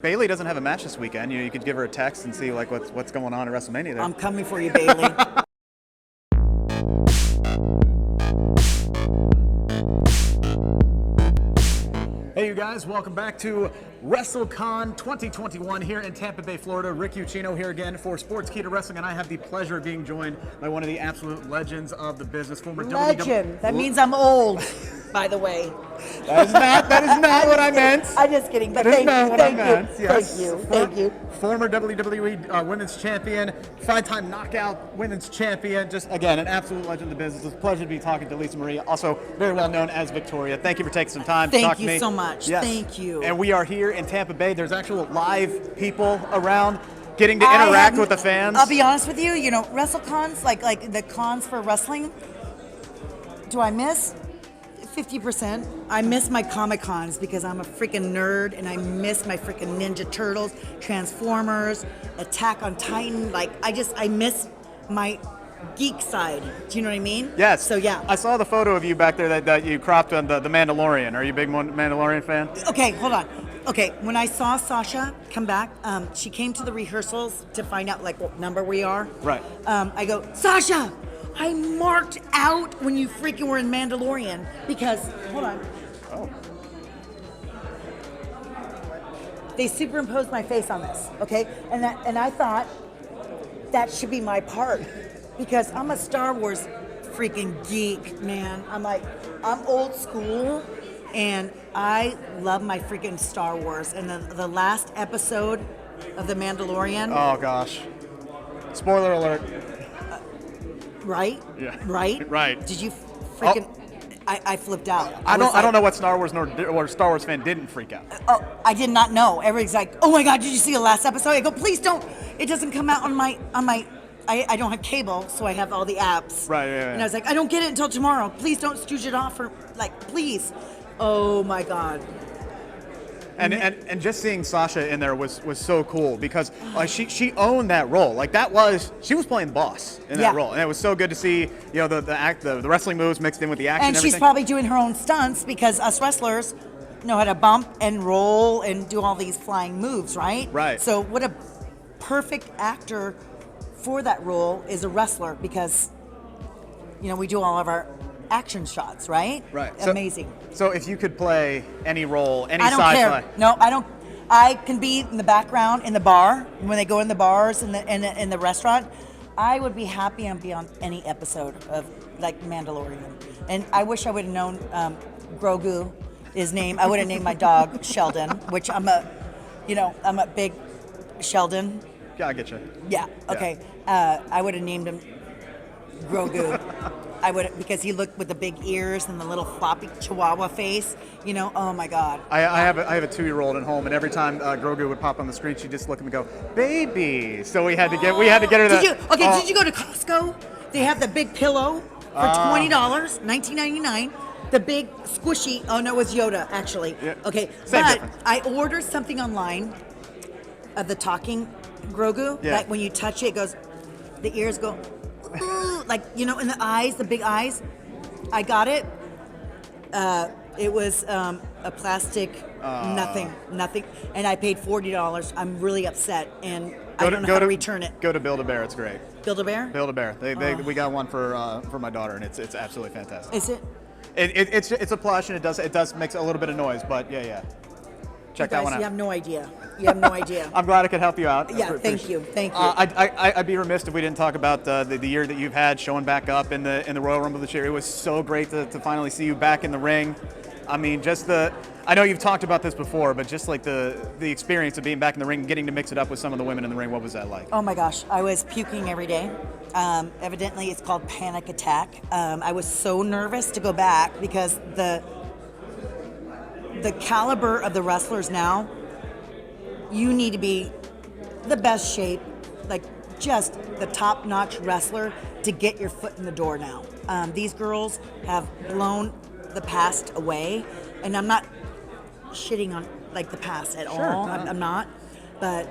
Bayley doesn't have a match this weekend. You could give her a text and see like what's going on at WrestleMania there. I'm coming for you, Bayley. Hey, you guys, welcome back to WrestleCon 2021 here in Tampa Bay, Florida. Rick Ucchino here again for Sportskeeda Wrestling, and I have the pleasure of being joined by one of the absolute legends of the business, former Legend. That means I'm old, by the way. That is not what I meant. I'm just kidding, but That is not what I meant. Thank you. Former WWE Women's Champion, 5-time Knockout Women's Champion. Just, again, an absolute legend of the business. It's a pleasure to be talking to Lisa Marie, also very well known as Victoria. Thank you for taking some time to talk to me. Thank you so much. Yes. Thank you. And we are here in Tampa Bay. There's actual live people around getting to interact with the fans. I'll be honest with you, WrestleCons, like the cons for wrestling, do I miss? 50%. I miss my Comic Cons because I'm a freaking nerd and I miss my freaking Ninja Turtles, Transformers, Attack on Titan. I miss my geek side. Do you know what I mean? Yes. So yeah. I saw the photo of you back there that you cropped on the Mandalorian. Are you a big Mandalorian fan? Okay, hold on. Okay, when I saw Sasha come back, she came to the rehearsals to find out what number we are. Right. I go, Sasha, I marked out when you freaking were in Mandalorian because, hold on. Oh. They superimposed my face on this, okay? And I thought that should be my part because I'm a Star Wars freaking geek, man. I'm old school and I love my freaking Star Wars. And the last episode of The Mandalorian. Oh, gosh. Spoiler alert. Right? Yeah. Right? Right. Did you freaking... I flipped out. I don't know what Star Wars or Star Wars fan didn't freak out. Oh, I did not know. Everybody's like, oh my God, did you see the last episode? I go, please don't. It doesn't come out on my I don't have cable, so I have all the apps. Right, yeah. And I was like, I don't get it until tomorrow. Please don't stooge it off for, please. Oh my God. And just seeing Sasha in there was so cool because she owned that role. She was playing the boss in that role, and it was so good to see the wrestling moves mixed in with the action. And everything. she's probably doing her own stunts because us wrestlers know how to bump and roll and do all these flying moves, right? Right. So what a perfect actor for that role is a wrestler because we do all of our action shots, right? Right. Amazing. So if you could play any role, any I don't sci-fi. care. No, I don't. I can be in the background in the bar when they go in the bars in the restaurant. I would be happy and be on any episode of Mandalorian. And I wish I would have known Grogu, his name. I would have named my dog Sheldon, which I'm a big Sheldon. Yeah, I get you. Yeah. Okay. I would have named him Grogu. I would because he looked with the big ears and the little floppy Chihuahua face. Oh my God. I have a 2-year-old at home, and every time Grogu would pop on the screen, she'd just look at me and go, "Baby." So we had to get her that. Did you go to Costco? They have the big pillow for $20, $19.99. The big squishy. Oh no, it was Yoda actually. Yeah. Okay, Same but difference. I ordered something online of the talking Grogu. Yeah. When you touch it, it goes. The ears go. Ooh, in the eyes, the big eyes. I got it. It was a plastic nothing, and I paid $40. I'm really upset, and I don't know how to return it. Go to Build-A-Bear. It's great. Build-A-Bear? Build-A-Bear. We got one for my daughter, and it's absolutely fantastic. Is it? It's a plush, and it does make a little bit of noise, but yeah. Check that one out. You have no idea. You have no idea. I'm glad I could help you out. Yeah, thank you. I'd be remiss if we didn't talk about the year that you've had showing back up in the Royal Rumble this year. It was so great to finally see you back in the ring. I mean, I know you've talked about this before, but just the experience of being back in the ring, getting to mix it up with some of the women in the ring, what was that like? Oh my gosh, I was puking every day. Evidently, it's called panic attack. I was so nervous to go back because the caliber of the wrestlers now, you need to be the best shape, just the top-notch wrestler to get your foot in the door now. These girls have blown the past away, and I'm not shitting on the past at all. No. I'm not, but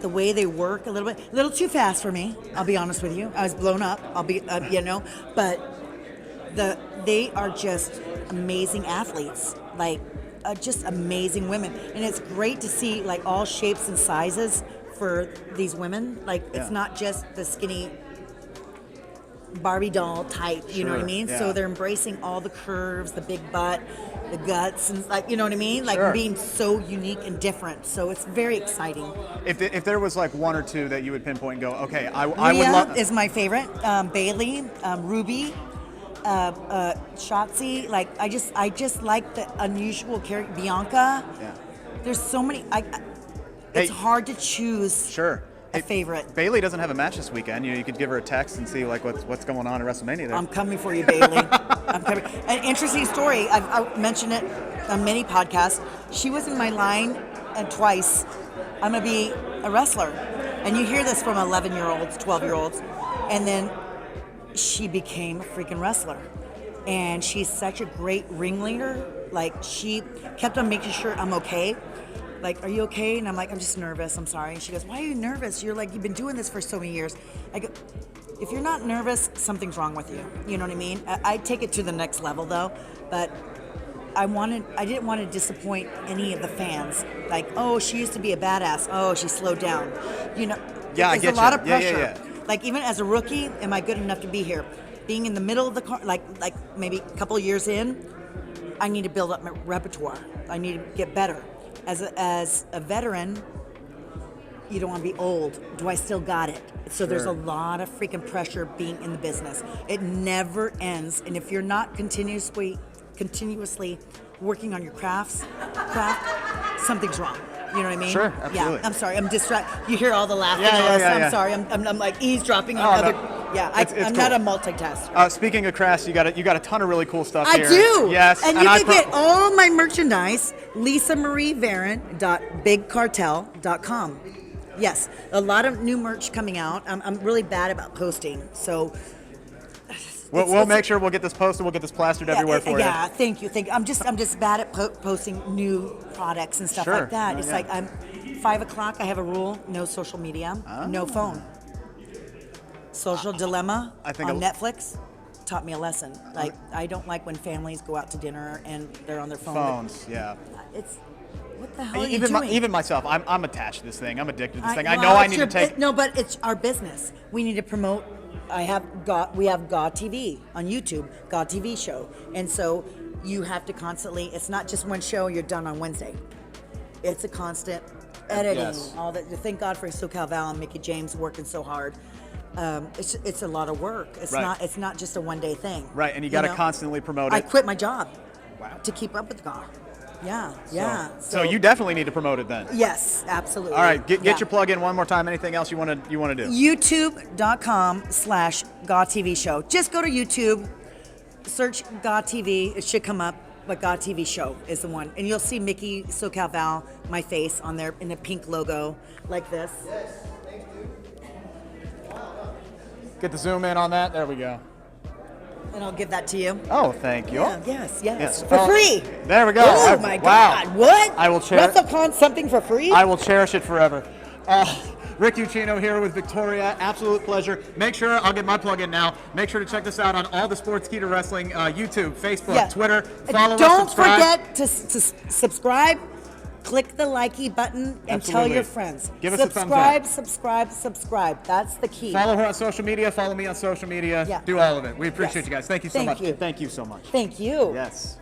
the way they work a little too fast for me. I'll be honest with you. I was blown up. I'll be, but they are just amazing athletes. just amazing women, and it's great to see like all shapes and sizes for these women. Like it's not just the skinny Barbie doll type, you know what I mean? Yeah. So they're embracing all the curves, the big butt, the guts, and like, you know what I mean? Like being so unique and different. So it's very exciting. If there was like one or two that you would pinpoint and go, okay, I would Rhea love. is my favorite. Bayley, Ruby, Shotzi. Like I just like the unusual character. Bianca. Yeah. There's so many. It's hard to choose. A favorite. Bayley doesn't have a match this weekend. You could give her a text and see like what's going on at WrestleMania there. I'm coming for you, Bayley. I'm coming. An interesting story. I've mentioned it on many podcasts. She was in my line twice. I'm gonna be a wrestler, and you hear this from 11-year-olds, 12-year-olds, and then she became a freaking wrestler, and she's such a great ringleader. Like she kept on making sure I'm okay. Like, are you okay? And I'm like, I'm just nervous. I'm sorry. And she goes, why are you nervous? You're like, you've been doing this for so many years. I go, if you're not nervous, something's wrong with you. You know what I mean? I take it to the next level though, but I didn't want to disappoint any of the fans. Like, oh, she used to be a badass. Oh, she slowed down. You know, there's a lot of pressure. Yeah. Like even as a rookie, am I good enough to be here? Being in the middle of the car, like maybe a couple of years in, I need to build up my repertoire. I need to get better. As a veteran, you don't want to be old. Do I still got it? So there's a lot of freaking pressure being in the business. It never ends. And if you're not continuously working on your craft, something's wrong. You know what I mean? Sure, absolutely. Yeah, I'm sorry. I'm distracted. You hear all the laughing. Yeah. I'm sorry. I'm like eavesdropping on other. No. Yeah, It's I'm cool. not a multitasker. Speaking of crafts, you got a ton of really cool stuff I here. do. Yes, and you can get all my merchandise, lisamarievaron.bigcartel.com. Yes, a lot of new merch coming out. I'm really bad about posting, so. We'll make sure we'll get this posted. We'll get this plastered everywhere for you. Yeah, thank you. I'm just bad at posting new products and stuff like that. It's like I'm 5 o'clock. I have a rule: no social media, no phone. Social Dilemma on Netflix taught me a lesson. Like I don't like when families go out to dinner and they're on their phones. Yeah. It's what the hell are you doing? Even myself, I'm attached to this thing. I'm addicted to this thing. I know I need to take. No, but it's our business. We need to promote. We have God TV on YouTube, God TV show, and so you have to constantly. It's not just one show. You're done on Wednesday. It's a constant editing. All that. Thank God for SoCal Val and Mickey James working so hard. It's a lot of work. It's not just a one-day thing. Right, and you got to constantly promote it. I quit my job to keep up with God. Yeah. So you definitely need to promote it then. Yes, absolutely. All right, get your plug in one more time. Anything else you want to do? YouTube.com/GawTV Show. Just go to YouTube, search God TV. It should come up. But God TV Show is the one, and you'll see Mickey SoCal Val, my face on there in a pink logo like this. Get the zoom in on that. There we go. And I'll give that to you. Oh, thank you. Yes. For free. There we go. Oh my God! What? I will cherish. WrestleCon something for free? I will cherish it forever. Rick Ucchino here with Victoria. Absolute pleasure. Make sure I'll get my plug in now. Make sure to check this out on all the Sportskeeda Wrestling YouTube, Facebook, Twitter. Follow us. Don't forget to subscribe. Click the likey button and tell your friends. Give us a thumbs up. Subscribe. That's the key. Follow her on social media. Follow me on social media. Do all of it. We appreciate you guys. Thank you so much. Thank you. Thank you so much. Thank you. Yes.